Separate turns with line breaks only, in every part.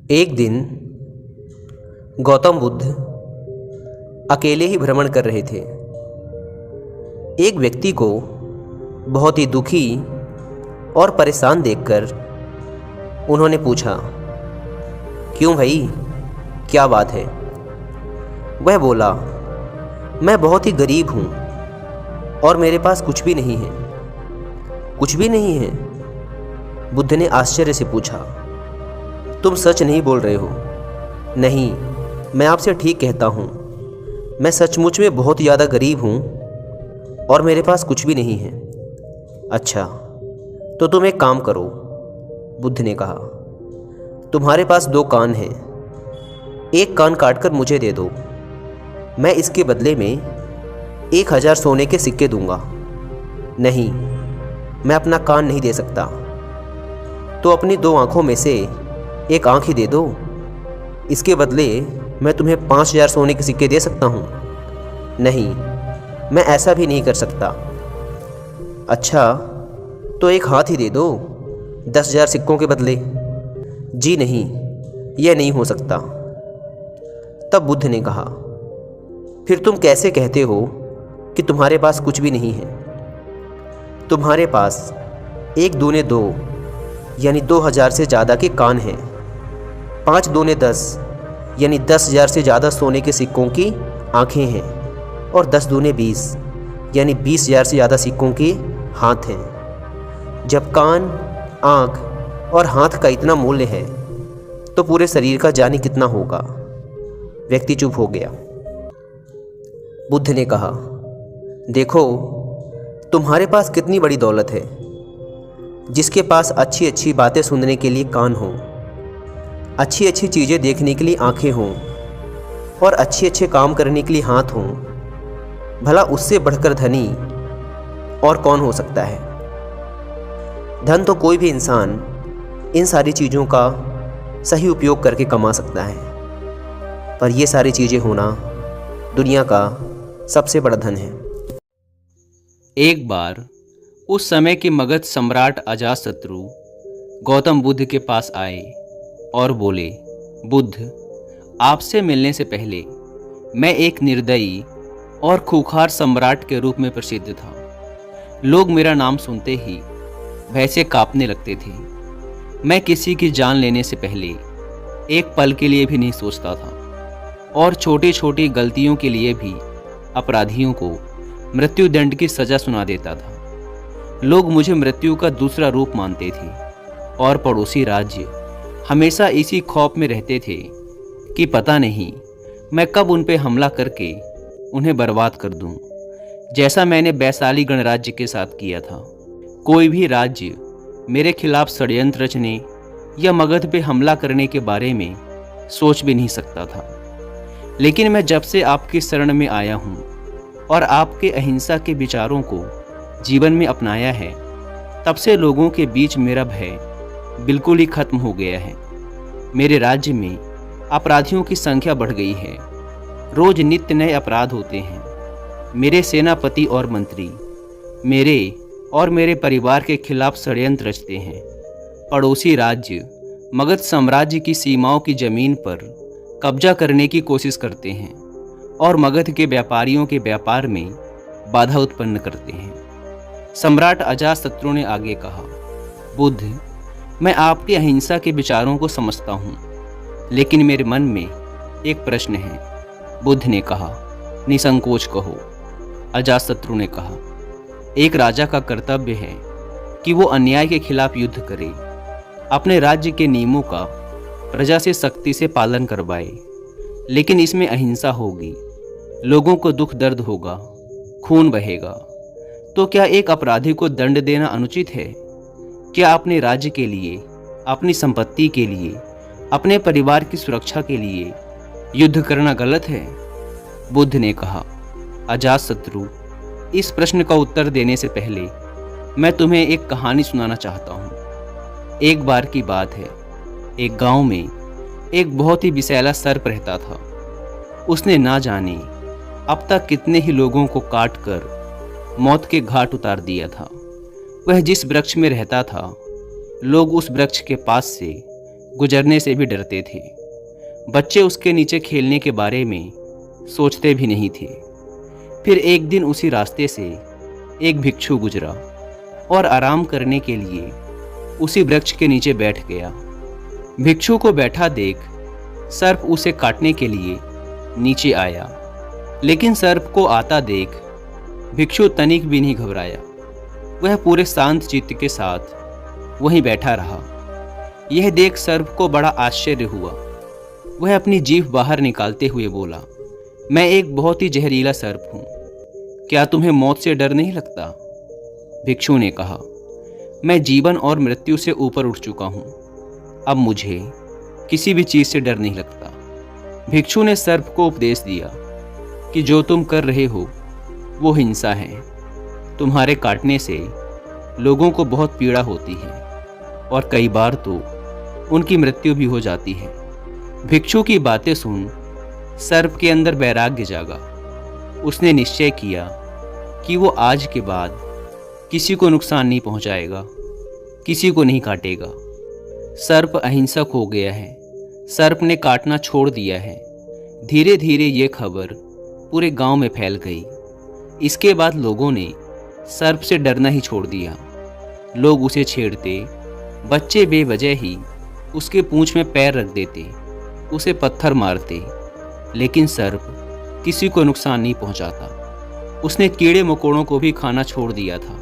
एक दिन गौतम बुद्ध अकेले ही भ्रमण कर रहे थे। एक व्यक्ति को बहुत ही दुखी और परेशान देखकर उन्होंने पूछा, क्यों भाई, क्या बात है? वह बोला, मैं बहुत ही गरीब हूँ और मेरे पास कुछ भी नहीं है। कुछ भी नहीं है? बुद्ध ने आश्चर्य से पूछा, तुम सच नहीं बोल रहे हो? नहीं, मैं आपसे ठीक कहता हूँ, मैं सचमुच में बहुत ज़्यादा गरीब हूँ और मेरे पास कुछ भी नहीं है। अच्छा, तो तुम एक काम करो, बुद्ध ने कहा, तुम्हारे पास 2 कान हैं, एक कान काटकर मुझे दे दो, मैं इसके बदले में 1000 सोने के सिक्के दूंगा। नहीं, मैं अपना कान नहीं दे सकता। तो अपनी 2 आँखों में से एक आँख ही दे दो, इसके बदले मैं तुम्हें 5000 सोने के सिक्के दे सकता हूँ। नहीं, मैं ऐसा भी नहीं कर सकता। अच्छा, तो एक हाथ ही दे दो 10,000 सिक्कों के बदले। जी नहीं, यह नहीं हो सकता। तब बुद्ध ने कहा, फिर तुम कैसे कहते हो कि तुम्हारे पास कुछ भी नहीं है? तुम्हारे पास 1 दूने 2 यानी 2000 से ज़्यादा के कान हैं, 5 दूने 10 यानी 10,000 से ज़्यादा सोने के सिक्कों की आँखें हैं और 10 दूने 20 यानी 20,000 से ज़्यादा सिक्कों के हाथ हैं। जब कान, आँख और हाथ का इतना मूल्य है तो पूरे शरीर का जाने कितना होगा? व्यक्ति चुप हो गया। बुद्ध ने कहा, देखो, तुम्हारे पास कितनी बड़ी दौलत है। जिसके पास अच्छी अच्छी बातें सुनने के लिए कान हों, अच्छी अच्छी चीज़ें देखने के लिए आँखें हों और अच्छे अच्छे काम करने के लिए हाथ हों, भला उससे बढ़कर धनी और कौन हो सकता है? धन तो कोई भी इंसान इन सारी चीज़ों का सही उपयोग करके कमा सकता है, पर ये सारी चीज़ें होना दुनिया का सबसे बड़ा धन है।
एक बार उस समय के मगध सम्राट अजातशत्रु गौतम बुद्ध के पास आए और बोले, बुद्ध, आपसे मिलने से पहले मैं एक निर्दयी और खूंखार सम्राट के रूप में प्रसिद्ध था। लोग मेरा नाम सुनते ही वैसे कांपने लगते थे। मैं किसी की जान लेने से पहले एक पल के लिए भी नहीं सोचता था और छोटी छोटी गलतियों के लिए भी अपराधियों को मृत्युदंड की सज़ा सुना देता था। लोग मुझे मृत्यु का दूसरा रूप मानते थे और पड़ोसी राज्य हमेशा इसी खौफ में रहते थे कि पता नहीं मैं कब उन पे हमला करके उन्हें बर्बाद कर दूं, जैसा मैंने वैशाली गणराज्य के साथ किया था। कोई भी राज्य मेरे खिलाफ षड्यंत्र रचने या मगध पे हमला करने के बारे में सोच भी नहीं सकता था। लेकिन मैं जब से आपकी शरण में आया हूँ और आपके अहिंसा के विचारों को जीवन में अपनाया है, तब से लोगों के बीच मेरा भय बिल्कुल ही खत्म हो गया है। मेरे राज्य में अपराधियों की संख्या बढ़ गई है। रोज नित्य नए अपराध होते हैं। मेरे सेनापति और मंत्री मेरे और मेरे परिवार के खिलाफ षड्यंत्र रचते हैं। पड़ोसी राज्य मगध साम्राज्य की सीमाओं की जमीन पर कब्जा करने की कोशिश करते हैं और मगध के व्यापारियों के व्यापार में बाधा उत्पन्न करते हैं। सम्राट अजातशत्रु ने आगे कहा, बुद्ध, मैं आपके अहिंसा के विचारों को समझता हूँ, लेकिन मेरे मन में एक प्रश्न है। बुद्ध ने कहा, निसंकोच कहो। अजातशत्रु ने कहा, एक राजा का कर्तव्य है कि वो अन्याय के खिलाफ युद्ध करे, अपने राज्य के नियमों का प्रजा से सख्ती से पालन करवाए, लेकिन इसमें अहिंसा होगी, लोगों को दुख दर्द होगा, खून बहेगा। तो क्या एक अपराधी को दंड देना अनुचित है? क्या अपने राज्य के लिए, अपनी संपत्ति के लिए, अपने परिवार की सुरक्षा के लिए युद्ध करना गलत है? बुद्ध ने कहा, अजातशत्रु, इस प्रश्न का उत्तर देने से पहले मैं तुम्हें एक कहानी सुनाना चाहता हूँ। एक बार की बात है, एक गांव में एक बहुत ही विषैला सर्प रहता था। उसने ना जाने अब तक कितने ही लोगों को काट कर मौत के घाट उतार दिया था। वह जिस वृक्ष में रहता था, लोग उस वृक्ष के पास से गुजरने से भी डरते थे। बच्चे उसके नीचे खेलने के बारे में सोचते भी नहीं थे। फिर एक दिन उसी रास्ते से एक भिक्षु गुजरा और आराम करने के लिए उसी वृक्ष के नीचे बैठ गया। भिक्षु को बैठा देख सर्प उसे काटने के लिए नीचे आया, लेकिन सर्प को आता देख भिक्षु तनिक भी नहीं घबराया। वह पूरे शांत चित्त के साथ वहीं बैठा रहा। यह देख सर्प को बड़ा आश्चर्य हुआ। वह अपनी जीभ बाहर निकालते हुए बोला, मैं एक बहुत ही जहरीला सर्प हूँ, क्या तुम्हें मौत से डर नहीं लगता? भिक्षु ने कहा, मैं जीवन और मृत्यु से ऊपर उठ चुका हूँ, अब मुझे किसी भी चीज़ से डर नहीं लगता। भिक्षु ने सर्प को उपदेश दिया कि जो तुम कर रहे हो वो हिंसा है। तुम्हारे काटने से लोगों को बहुत पीड़ा होती है और कई बार तो उनकी मृत्यु भी हो जाती है। भिक्षु की बातें सुन सर्प के अंदर वैराग्य जागा। उसने निश्चय किया कि वो आज के बाद किसी को नुकसान नहीं पहुंचाएगा, किसी को नहीं काटेगा। सर्प अहिंसक हो गया है। सर्प ने काटना छोड़ दिया है। धीरे धीरे ये खबर पूरे गांव में फैल गई। इसके बाद लोगों ने सर्प से डरना ही छोड़ दिया। लोग उसे छेड़ते, बच्चे बेवजह ही उसके पूंछ में पैर रख देते, उसे पत्थर मारते, लेकिन सर्प किसी को नुकसान नहीं पहुंचाता। उसने कीड़े मकोड़ों को भी खाना छोड़ दिया था।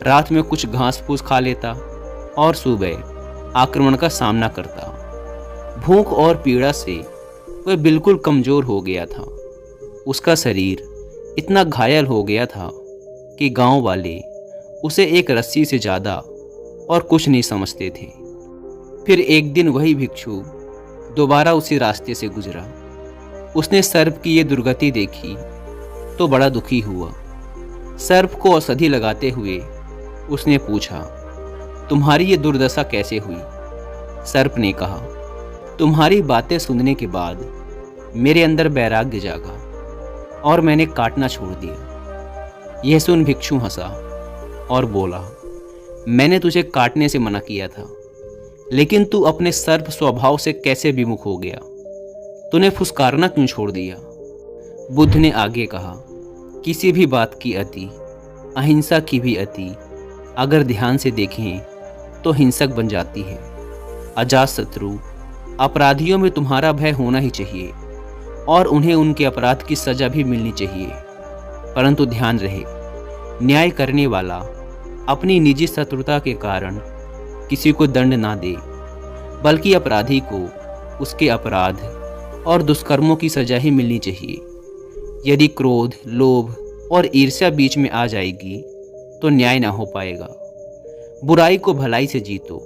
रात में कुछ घास फूस खा लेता और सुबह आक्रमण का सामना करता। भूख और पीड़ा से वह बिल्कुल कमज़ोर हो गया था। उसका शरीर इतना घायल हो गया था कि गांव वाले उसे एक रस्सी से ज़्यादा और कुछ नहीं समझते थे। फिर एक दिन वही भिक्षु दोबारा उसी रास्ते से गुजरा। उसने सर्प की ये दुर्गति देखी तो बड़ा दुखी हुआ। सर्प को औषधि लगाते हुए उसने पूछा, तुम्हारी ये दुर्दशा कैसे हुई? सर्प ने कहा, तुम्हारी बातें सुनने के बाद मेरे अंदर वैराग्य जागा और मैंने काटना छोड़ दिया। यह सुन भिक्षु हंसा और बोला, मैंने तुझे काटने से मना किया था, लेकिन तू अपने सर्प स्वभाव से कैसे विमुख हो गया? तूने फुसकारना क्यों छोड़ दिया? बुद्ध ने आगे कहा, किसी भी बात की अति, अहिंसा की भी अति अगर ध्यान से देखें तो हिंसक बन जाती है। अजातशत्रु, अपराधियों में तुम्हारा भय होना ही चाहिए और उन्हें उनके अपराध की सजा भी मिलनी चाहिए, परंतु ध्यान रहे, न्याय करने वाला अपनी निजी शत्रुता के कारण किसी को दंड ना दे, बल्कि अपराधी को उसके अपराध और दुष्कर्मों की सजा ही मिलनी चाहिए। यदि क्रोध, लोभ और ईर्ष्या बीच में आ जाएगी तो न्याय ना हो पाएगा। बुराई को भलाई से जीतो।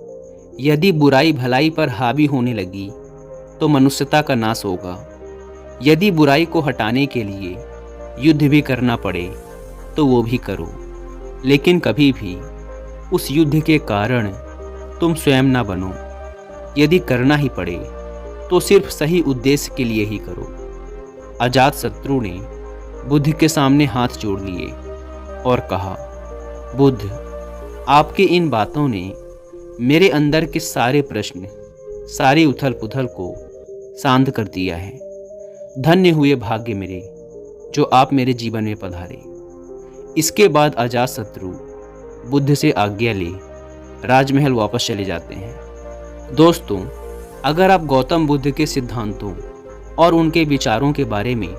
यदि बुराई भलाई पर हावी होने लगी तो मनुष्यता का नाश होगा। यदि बुराई को हटाने के लिए युद्ध भी करना पड़े तो वो भी करो, लेकिन कभी भी उस युद्ध के कारण तुम स्वयं ना बनो। यदि करना ही पड़े तो सिर्फ सही उद्देश्य के लिए ही करो। अजातशत्रु ने बुद्ध के सामने हाथ जोड़ लिए और कहा, बुद्ध, आपकी इन बातों ने मेरे अंदर के सारे प्रश्न, सारी उथल पुथल को शांत कर दिया है। धन्य हुए भाग्य मेरे जो आप मेरे जीवन में पधारे। इसके बाद अजातशत्रु बुद्ध से आज्ञा ले राजमहल वापस चले जाते हैं। दोस्तों, अगर आप गौतम बुद्ध के सिद्धांतों और उनके विचारों के बारे में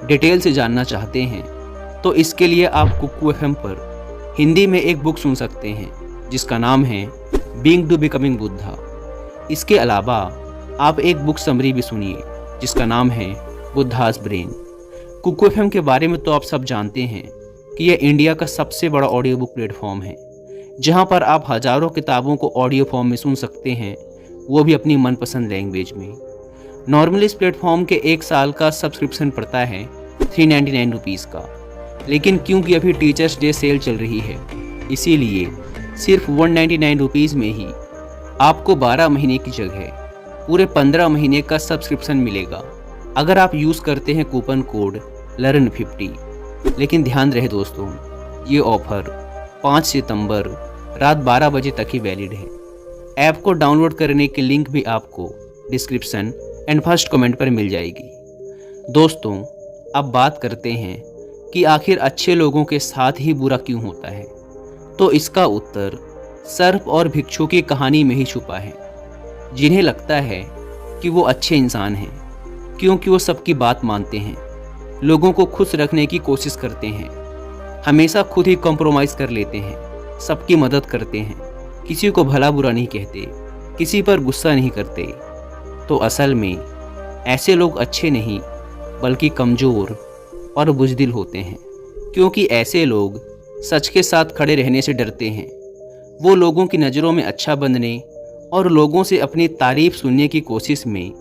डिटेल से जानना चाहते हैं तो इसके लिए आप कुकू FM पर हिंदी में एक बुक सुन सकते हैं जिसका नाम है बीइंग टू बिकमिंग बुद्धा। इसके अलावा आप एक बुक समरी भी सुनिए जिसका नाम है बुद्धास ब्रेन। कुकू FM के बारे में तो आप सब जानते हैं कि यह इंडिया का सबसे बड़ा ऑडियो बुक प्लेटफॉर्म है, जहां पर आप हज़ारों किताबों को ऑडियो फॉर्म में सुन सकते हैं, वो भी अपनी मनपसंद लैंग्वेज में। नॉर्मली इस प्लेटफॉर्म के 1 साल का सब्सक्रिप्शन पड़ता है 399 रुपीज़ का, लेकिन क्योंकि अभी टीचर्स डे सेल चल रही है इसीलिए सिर्फ 199 रुपीज़ में ही आपको 12 महीने की जगह पूरे 15 महीने का सब्सक्रिप्शन मिलेगा अगर आप यूज़ करते हैं कूपन कोड LEARN50। लेकिन ध्यान रहे दोस्तों, ये ऑफ़र 5 सितंबर रात 12 बजे तक ही वैलिड है। ऐप को डाउनलोड करने की लिंक भी आपको डिस्क्रिप्शन एंड फर्स्ट कमेंट पर मिल जाएगी। दोस्तों, अब बात करते हैं कि आखिर अच्छे लोगों के साथ ही बुरा क्यों होता है। तो इसका उत्तर सर्प और भिक्षु की कहानी में ही छुपा है, जिन्हें लगता है कि वो अच्छे इंसान हैं क्योंकि वो सबकी बात मानते हैं, लोगों को खुश रखने की कोशिश करते हैं, हमेशा खुद ही कॉम्प्रोमाइज़ कर लेते हैं, सबकी मदद करते हैं, किसी को भला बुरा नहीं कहते, किसी पर गुस्सा नहीं करते। तो असल में ऐसे लोग अच्छे नहीं बल्कि कमज़ोर और बुज़दिल होते हैं, क्योंकि ऐसे लोग सच के साथ खड़े रहने से डरते हैं। वो लोगों की नज़रों में अच्छा बनने और लोगों से अपनी तारीफ सुनने की कोशिश में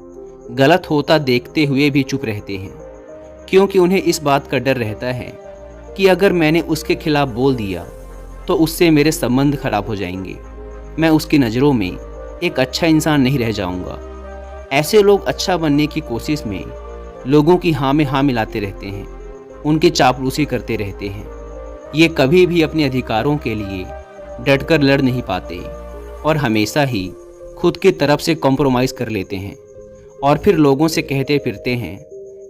गलत होता देखते हुए भी चुप रहते हैं, क्योंकि उन्हें इस बात का डर रहता है कि अगर मैंने उसके खिलाफ बोल दिया तो उससे मेरे संबंध खराब हो जाएंगे, मैं उसकी नज़रों में एक अच्छा इंसान नहीं रह जाऊंगा। ऐसे लोग अच्छा बनने की कोशिश में लोगों की हाँ में हाँ मिलाते रहते हैं, उनकी चापलूसी करते रहते हैं। ये कभी भी अपने अधिकारों के लिए डटकर लड़ नहीं पाते और हमेशा ही खुद की तरफ से कॉम्प्रोमाइज़ कर लेते हैं और फिर लोगों से कहते फिरते हैं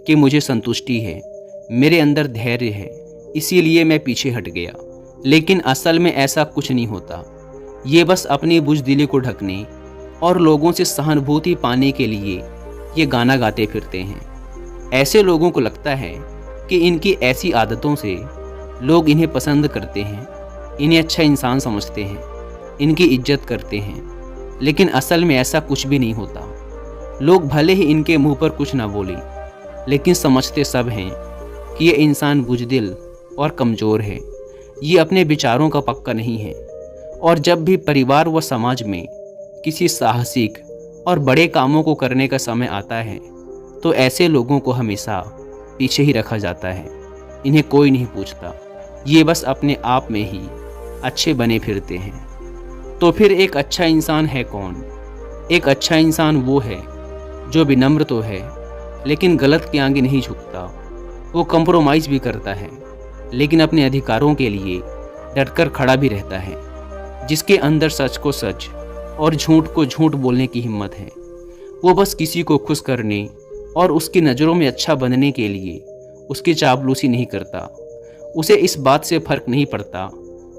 कि मुझे संतुष्टि है, मेरे अंदर धैर्य है, इसीलिए मैं पीछे हट गया। लेकिन असल में ऐसा कुछ नहीं होता। ये बस अपनी बुज़दिली को ढकने और लोगों से सहानुभूति पाने के लिए ये गाना गाते फिरते हैं। ऐसे लोगों को लगता है कि इनकी ऐसी आदतों से लोग इन्हें पसंद करते हैं, इन्हें अच्छा इंसान समझते हैं, इनकी इज्जत करते हैं। लेकिन असल में ऐसा कुछ भी नहीं होता। लोग भले ही इनके मुंह पर कुछ ना बोले, लेकिन समझते सब हैं कि ये इंसान बुज़दिल और कमज़ोर है, ये अपने विचारों का पक्का नहीं है। और जब भी परिवार व समाज में किसी साहसिक और बड़े कामों को करने का समय आता है तो ऐसे लोगों को हमेशा पीछे ही रखा जाता है। इन्हें कोई नहीं पूछता, ये बस अपने आप में ही अच्छे बने फिरते हैं। तो फिर एक अच्छा इंसान है कौन? एक अच्छा इंसान वो है जो विनम्र तो है लेकिन गलत के आगे नहीं झुकता। वो कॉम्प्रोमाइज़ भी करता है लेकिन अपने अधिकारों के लिए डटकर खड़ा भी रहता है, जिसके अंदर सच को सच और झूठ को झूठ बोलने की हिम्मत है। वो बस किसी को खुश करने और उसकी नज़रों में अच्छा बनने के लिए उसकी चापलूसी नहीं करता। उसे इस बात से फ़र्क नहीं पड़ता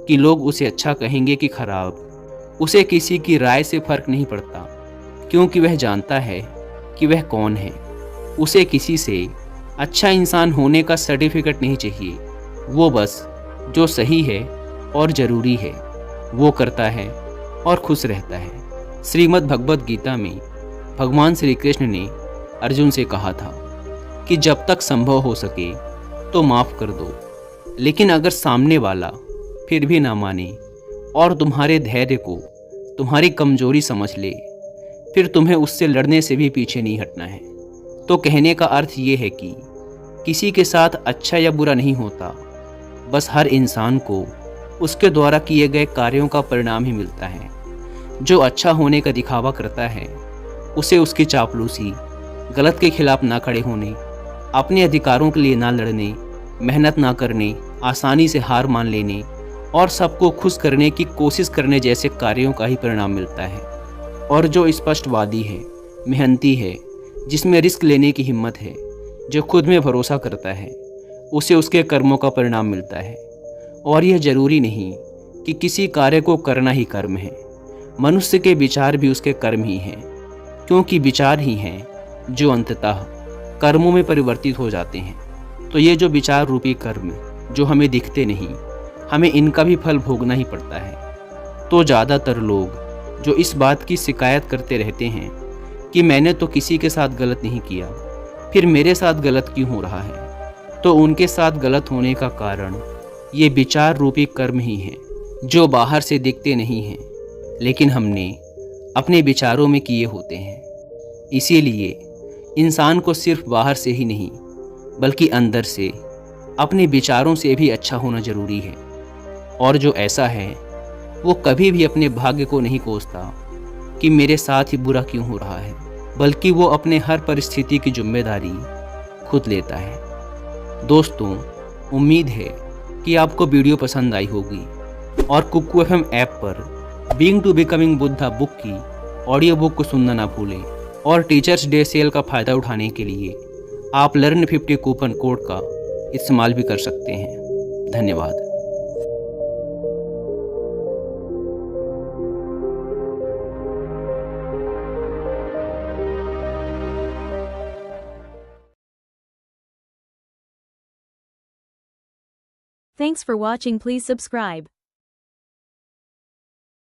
कि लोग उसे अच्छा कहेंगे कि खराब। उसे किसी की राय से फ़र्क नहीं पड़ता, क्योंकि वह जानता है कि वह कौन है। उसे किसी से अच्छा इंसान होने का सर्टिफिकेट नहीं चाहिए। वो बस जो सही है और ज़रूरी है वो करता है और खुश रहता है। श्रीमद् भगवद गीता में भगवान श्री कृष्ण ने अर्जुन से कहा था कि जब तक संभव हो सके तो माफ़ कर दो, लेकिन अगर सामने वाला फिर भी ना माने और तुम्हारे धैर्य को तुम्हारी कमजोरी समझ ले, फिर तुम्हें उससे लड़ने से भी पीछे नहीं हटना है। तो कहने का अर्थ ये है कि किसी के साथ अच्छा या बुरा नहीं होता, बस हर इंसान को उसके द्वारा किए गए कार्यों का परिणाम ही मिलता है। जो अच्छा होने का दिखावा करता है उसे उसकी चापलूसी, गलत के खिलाफ ना खड़े होने, अपने अधिकारों के लिए ना लड़ने, मेहनत ना करने, आसानी से हार मान लेने और सबको खुश करने की कोशिश करने जैसे कार्यों का ही परिणाम मिलता है। और जो स्पष्टवादी है, मेहनती है, जिसमें रिस्क लेने की हिम्मत है, जो खुद में भरोसा करता है, उसे उसके कर्मों का परिणाम मिलता है। और यह जरूरी नहीं कि किसी कार्य को करना ही कर्म है। मनुष्य के विचार भी उसके कर्म ही हैं, क्योंकि विचार ही हैं जो अंततः कर्मों में परिवर्तित हो जाते हैं। तो ये जो विचार रूपी कर्म जो हमें दिखते नहीं, हमें इनका भी फल भोगना ही पड़ता है। तो ज़्यादातर लोग जो इस बात की शिकायत करते रहते हैं कि मैंने तो किसी के साथ गलत नहीं किया, फिर मेरे साथ गलत क्यों हो रहा है, तो उनके साथ गलत होने का कारण ये विचार रूपी कर्म ही है, जो बाहर से दिखते नहीं हैं लेकिन हमने अपने विचारों में किए होते हैं। इसीलिए इंसान को सिर्फ बाहर से ही नहीं बल्कि अंदर से अपने विचारों से भी अच्छा होना जरूरी है। और जो ऐसा है वो कभी भी अपने भाग्य को नहीं कोसता कि मेरे साथ ही बुरा क्यों हो रहा है, बल्कि वो अपने हर परिस्थिति की जिम्मेदारी खुद लेता है। दोस्तों, उम्मीद है कि आपको वीडियो पसंद आई होगी और कुकू FM ऐप पर being to becoming Buddha book की ऑडियो बुक को सुनना ना भूलें और टीचर्स डे सेल का फ़ायदा उठाने के लिए आप लर्न 50 कूपन कोड का इस्तेमाल भी कर सकते हैं। धन्यवाद।
Thanks for watching. Please subscribe.